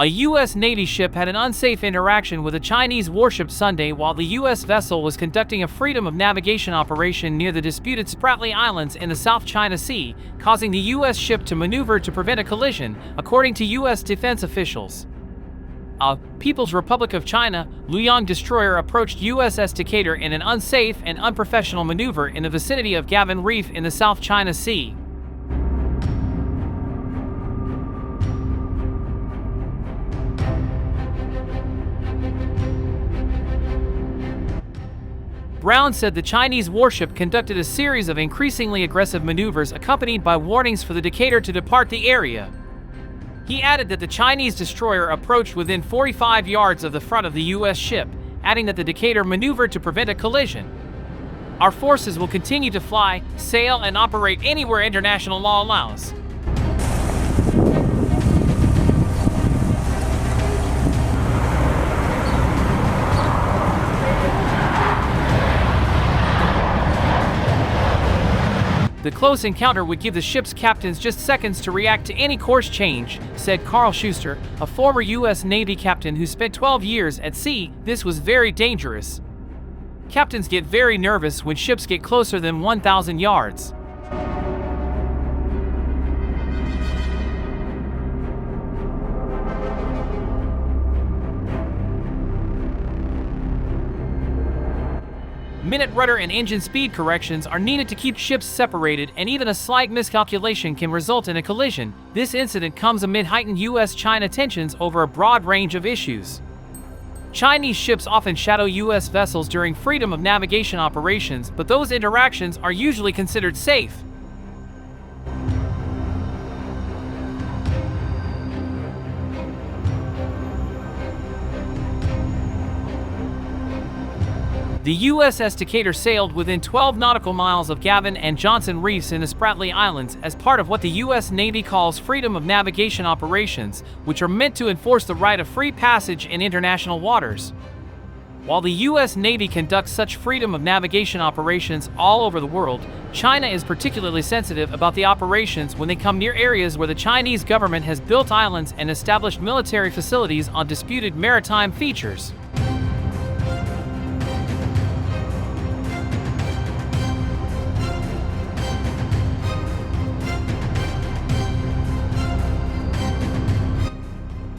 A U.S. Navy ship had an unsafe interaction with a Chinese warship Sunday while the U.S. vessel was conducting a freedom of navigation operation near the disputed Spratly Islands in the South China Sea, causing the U.S. ship to maneuver to prevent a collision, according to U.S. defense officials. A People's Republic of China Luoyang destroyer approached USS Decatur in an unsafe and unprofessional maneuver in the vicinity of Gavin Reef in the South China Sea. Brown said the Chinese warship conducted a series of increasingly aggressive maneuvers accompanied by warnings for the Decatur to depart the area. He added that the Chinese destroyer approached within 45 yards of the front of the U.S. ship, adding that the Decatur maneuvered to prevent a collision. Our forces will continue to fly, sail, and operate anywhere international law allows. The close encounter would give the ship's captains just seconds to react to any course change, said Carl Schuster, a former U.S. Navy captain who spent 12 years at sea. This was very dangerous. Captains get very nervous when ships get closer than 1,000 yards. Minute rudder and engine speed corrections are needed to keep ships separated, and even a slight miscalculation can result in a collision. This incident comes amid heightened U.S.-China tensions over a broad range of issues. Chinese ships often shadow U.S. vessels during freedom of navigation operations, but those interactions are usually considered safe. The USS Decatur sailed within 12 nautical miles of Gavin and Johnson Reefs in the Spratly Islands as part of what the U.S. Navy calls freedom of navigation operations, which are meant to enforce the right of free passage in international waters. While the U.S. Navy conducts such freedom of navigation operations all over the world, China is particularly sensitive about the operations when they come near areas where the Chinese government has built islands and established military facilities on disputed maritime features.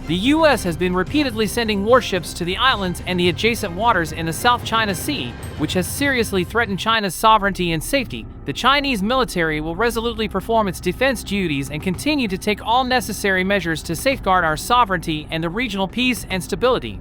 The U.S. has been repeatedly sending warships to the islands and the adjacent waters in the South China Sea, which has seriously threatened China's sovereignty and safety. The Chinese military will resolutely perform its defense duties and continue to take all necessary measures to safeguard our sovereignty and the regional peace and stability.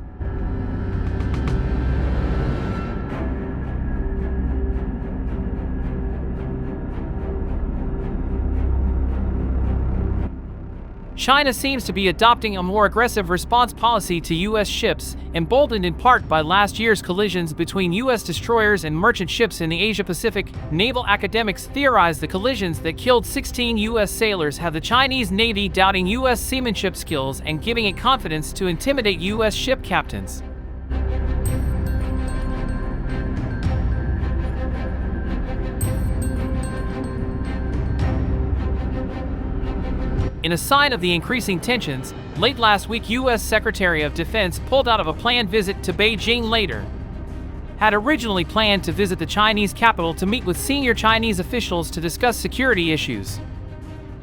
China seems to be adopting a more aggressive response policy to U.S. ships, emboldened in part by last year's collisions between U.S. destroyers and merchant ships in the Asia-Pacific. Naval academics theorize the collisions that killed 16 U.S. sailors have the Chinese Navy doubting U.S. seamanship skills and giving it confidence to intimidate U.S. ship captains. In a sign of the increasing tensions, late last week U.S. Secretary of Defense pulled out of a planned visit to Beijing later. Had originally planned to visit the Chinese capital to meet with senior Chinese officials to discuss security issues.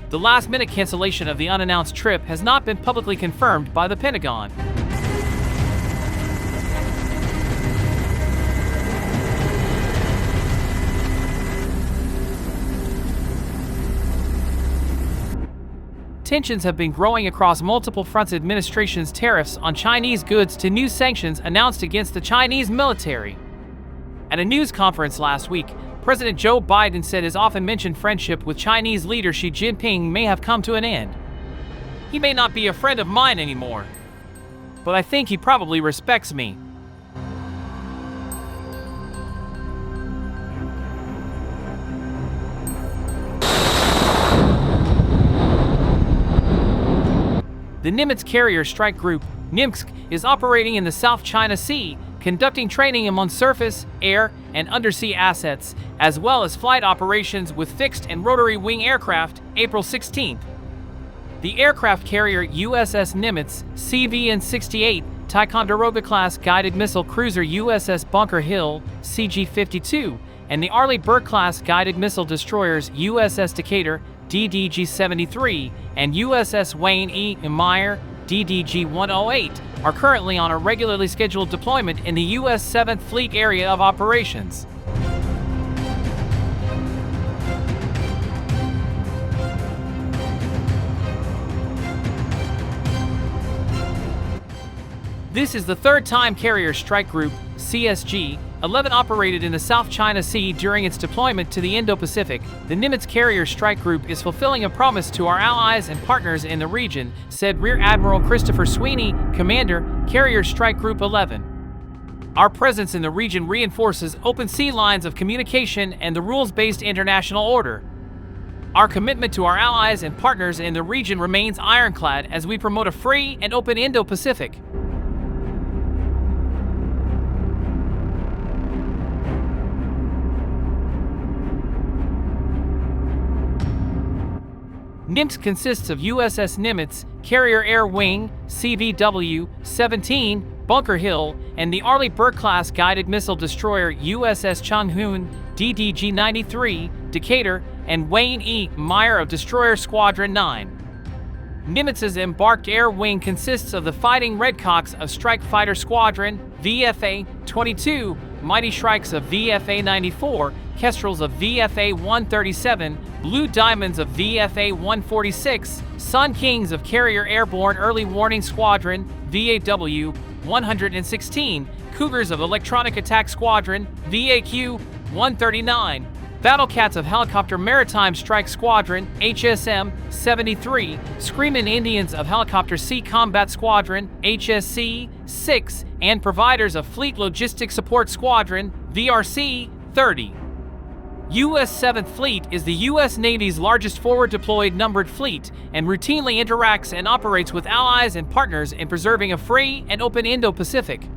The last-minute cancellation of the unannounced trip has not been publicly confirmed by the Pentagon. Tensions have been growing across multiple fronts. Administration's tariffs on Chinese goods to new sanctions announced against the Chinese military. At a news conference last week, President Joe Biden said his often-mentioned friendship with Chinese leader Xi Jinping may have come to an end. He may not be a friend of mine anymore, but I think he probably respects me. The Nimitz Carrier Strike Group, NIMSC, is operating in the South China Sea, conducting training among surface, air, and undersea assets, as well as flight operations with fixed and rotary wing aircraft. April 16th. the aircraft carrier USS Nimitz, CVN-68, Ticonderoga-class guided missile cruiser USS Bunker Hill, CG-52, and the Arleigh Burke-class guided missile destroyers USS Decatur, DDG-73, and USS Wayne E. Meyer, DDG-108, are currently on a regularly scheduled deployment in the U.S. 7th Fleet Area of Operations. This is the third time Carrier Strike Group, CSG-11 operated in the South China Sea during its deployment to the Indo-Pacific. The Nimitz Carrier Strike Group is fulfilling a promise to our allies and partners in the region, said Rear Admiral Christopher Sweeney, Commander, Carrier Strike Group 11. Our presence in the region reinforces open sea lines of communication and the rules-based international order. Our commitment to our allies and partners in the region remains ironclad as we promote a free and open Indo-Pacific. Nimitz consists of USS Nimitz, Carrier Air Wing, CVW-17, Bunker Hill, and the Arleigh Burke-class guided missile destroyer USS Changhoon, DDG-93, Decatur, and Wayne E. Meyer of Destroyer Squadron 9. Nimitz's embarked air wing consists of the Fighting Redcocks of Strike Fighter Squadron, VFA-22, Mighty Shrikes of VFA-94, Kestrels of VFA-137, Blue Diamonds of VFA-146, Sun Kings of Carrier Airborne Early Warning Squadron, VAW-116, Cougars of Electronic Attack Squadron, VAQ-139, Battlecats of Helicopter Maritime Strike Squadron, HSM-73, Screamin' Indians of Helicopter Sea Combat Squadron, HSC-6, and Providers of Fleet Logistics Support Squadron, VRC-30. U.S. 7th Fleet is the U.S. Navy's largest forward-deployed numbered fleet and routinely interacts and operates with allies and partners in preserving a free and open Indo-Pacific.